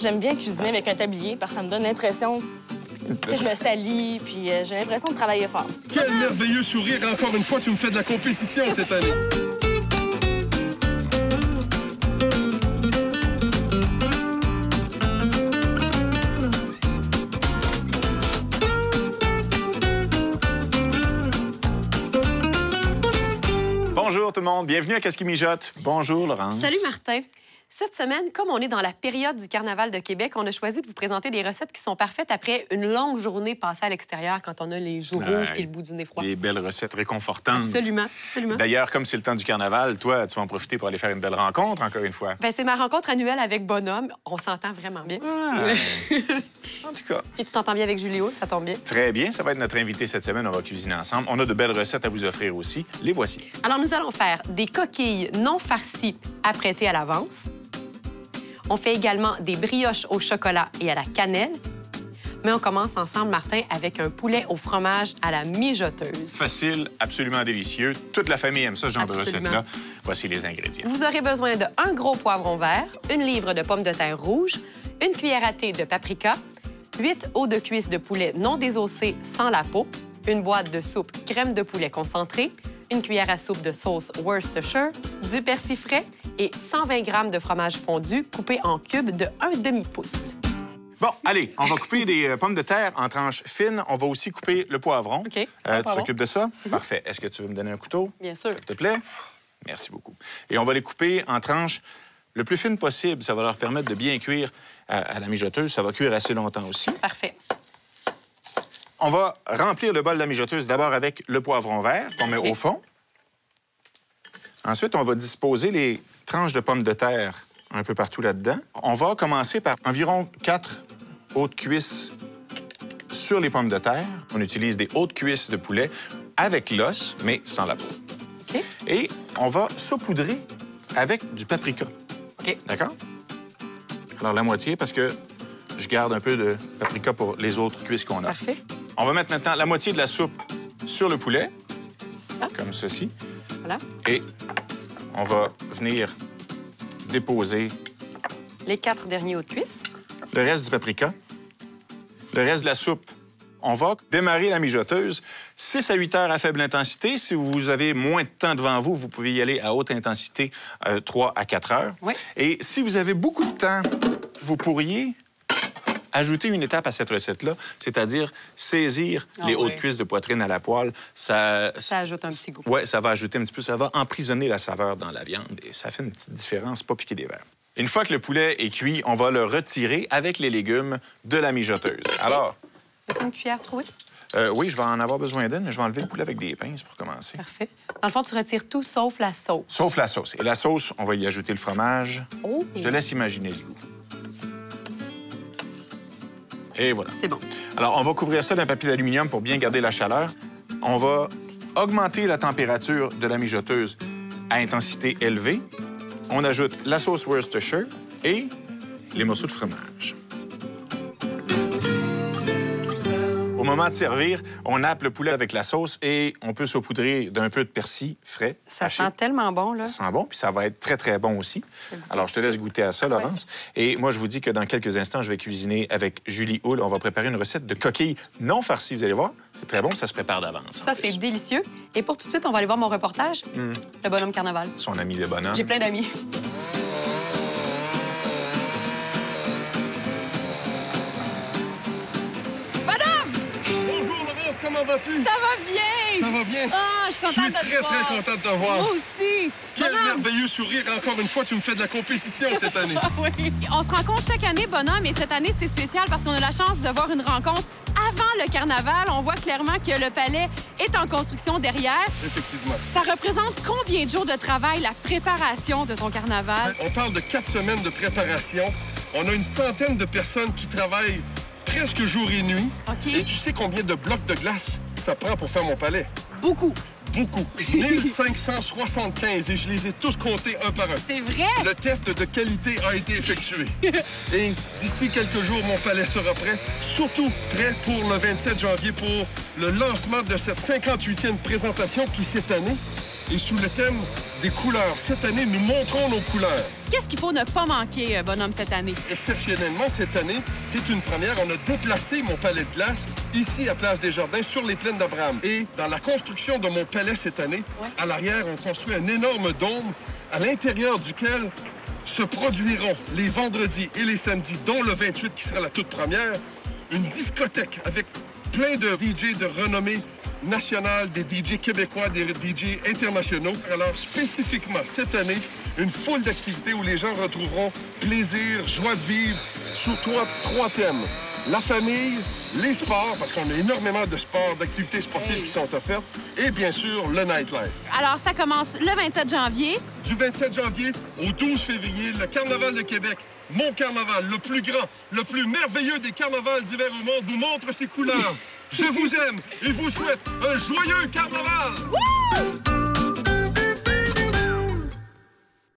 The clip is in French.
J'aime bien cuisiner avec un tablier parce que ça me donne l'impression... Tu sais, je me salis, puis j'ai l'impression de travailler fort. Quel merveilleux sourire! Encore une fois, tu me fais de la compétition cette année. Bonjour tout le monde, bienvenue à Qu'est-ce qui mijote. Bonjour Laurence. Salut Martin. Cette semaine, comme on est dans la période du Carnaval de Québec, on a choisi de vous présenter des recettes qui sont parfaites après une longue journée passée à l'extérieur quand on a les joues rouges et le bout du nez froid. Des belles recettes réconfortantes. Absolument, absolument. D'ailleurs, comme c'est le temps du Carnaval, toi, tu vas en profiter pour aller faire une belle rencontre, encore une fois. Ben, c'est ma rencontre annuelle avec Bonhomme. On s'entend vraiment bien. Ah. En tout cas. Et tu t'entends bien avec Julie Haute, ça tombe bien. Très bien, ça va être notre invité cette semaine. On va cuisiner ensemble. On a de belles recettes à vous offrir aussi. Les voici. Alors, nous allons faire des coquilles non farcies apprêtées à l'avance. On fait également des brioches au chocolat et à la cannelle. Mais on commence ensemble, Martin, avec un poulet au fromage à la mijoteuse. Facile, absolument délicieux. Toute la famille aime ça, ce genre de recette-là. Voici les ingrédients. Vous aurez besoin de 1 gros poivron vert, 1 livre de pommes de terre rouges, 1 cuillère à thé de paprika, 8 os de cuisse de poulet non désossés sans la peau, 1 boîte de soupe crème de poulet concentrée, 1 cuillère à soupe de sauce Worcestershire, du persil frais et 120 g de fromage fondu coupé en cubes de 1/2 pouce. Bon, allez, on va couper des pommes de terre en tranches fines. On va aussi couper le poivron. OK. Tu t'occupes de ça? Parfait. Est-ce que tu veux me donner un couteau? Bien sûr. S'il te plaît? Merci beaucoup. Et on va les couper en tranches le plus fines possible. Ça va leur permettre de bien cuire à la mijoteuse. Ça va cuire assez longtemps aussi. Parfait. On va remplir le bol de la mijoteuse d'abord avec le poivron vert qu'on met au fond. Ensuite, on va disposer les tranches de pommes de terre un peu partout là-dedans. On va commencer par environ 4 hautes cuisses sur les pommes de terre. On utilise des hautes cuisses de poulet avec l'os, mais sans la peau. OK. Et on va saupoudrer avec du paprika. OK. D'accord? Alors, la moitié, parce que je garde un peu de paprika pour les autres cuisses qu'on a. Parfait. On va mettre maintenant la moitié de la soupe sur le poulet, Ça. comme ceci. Voilà. Et on va venir déposer Les 4 derniers os de cuisse. le reste du paprika, le reste de la soupe. On va démarrer la mijoteuse 6 à 8 heures à faible intensité. Si vous avez moins de temps devant vous, vous pouvez y aller à haute intensité 3 à 4 heures. Oui. Et si vous avez beaucoup de temps, vous pourriez ajouter une étape à cette recette-là, c'est-à-dire saisir les hautes cuisses de poitrine à la poêle. Ça ajoute un petit goût. Oui, ça va ajouter un petit peu, ça va emprisonner la saveur dans la viande et ça fait une petite différence, pas piquer des verres. Une fois que le poulet est cuit, on va le retirer avec les légumes de la mijoteuse. Alors... As-tu une cuillère trouée? Oui, je vais en avoir besoin d'une, mais je vais enlever le poulet avec des pinces pour commencer. Parfait. Dans le fond, tu retires tout sauf la sauce. Sauf la sauce. Et la sauce, on va y ajouter le fromage. Oh! Je te laisse imaginer le goût. Et voilà. C'est bon. Alors, on va couvrir ça d'un papier d'aluminium pour bien garder la chaleur. On va augmenter la température de la mijoteuse à intensité élevée. On ajoute la sauce Worcestershire et les morceaux de fromage. Au moment de servir, on nappe le poulet avec la sauce et on peut saupoudrer d'un peu de persil frais. Ça haché. sent tellement bon, là. Ça sent bon, puis ça va être très, très bon aussi. Alors, je te laisse goûter à ça, Laurence. Et moi, je vous dis que dans quelques instants, je vais cuisiner avec Julie Houle. On va préparer une recette de coquilles non farcies. Vous allez voir, c'est très bon, ça se prépare d'avance. Ça, c'est délicieux. Et pour tout de suite, on va aller voir mon reportage, Le Bonhomme Carnaval. Son ami le bonhomme. J'ai plein d'amis. Comment vas-tu? Ça va bien! Ça va bien? Ah, je suis Je suis contente de te très, voir. très contente de te voir. Moi aussi. Quel Bonhomme. merveilleux sourire. Encore une fois, tu me fais de la compétition cette année. Ah oui. On se rencontre chaque année, Bonhomme, et cette année, c'est spécial parce qu'on a la chance de voir une rencontre avant le carnaval. On voit clairement que le palais est en construction derrière. Effectivement. Ça représente combien de jours de travail, la préparation de ton carnaval? On parle de 4 semaines de préparation. On a une centaine de personnes qui travaillent presque jour et nuit. OK. Et tu sais combien de blocs de glace ça prend pour faire mon palais? Beaucoup. Beaucoup. 1575 et je les ai tous comptés un par un. C'est vrai? Le test de qualité a été effectué. Et d'ici quelques jours, mon palais sera prêt. Surtout prêt pour le 27 janvier pour le lancement de cette 58e présentation qui, cette année, Et sous le thème des couleurs, cette année, nous montrons nos couleurs. Qu'est-ce qu'il faut ne pas manquer, bonhomme, cette année? Exceptionnellement, cette année, c'est une première. On a déplacé mon palais de glace ici à Place des Jardins, sur les plaines d'Abraham. Et dans la construction de mon palais cette année, à l'arrière, on construit un énorme dôme à l'intérieur duquel se produiront les vendredis et les samedis, dont le 28 qui sera la toute première, une discothèque avec plein de DJ de renommée nationale, des DJ québécois, des DJ internationaux. Alors, spécifiquement, cette année, une foule d'activités où les gens retrouveront plaisir, joie de vivre, sous trois thèmes. La famille, les sports, parce qu'on a énormément de sports, d'activités sportives qui sont offertes, et bien sûr, le nightlife. Alors, ça commence le 27 janvier. Du 27 janvier au 12 février, le Carnaval de Québec, mon carnaval, le plus grand, le plus merveilleux des carnavals d'hiver au monde, vous montre ses couleurs. Je vous aime et vous souhaite un joyeux carnaval! Wouh!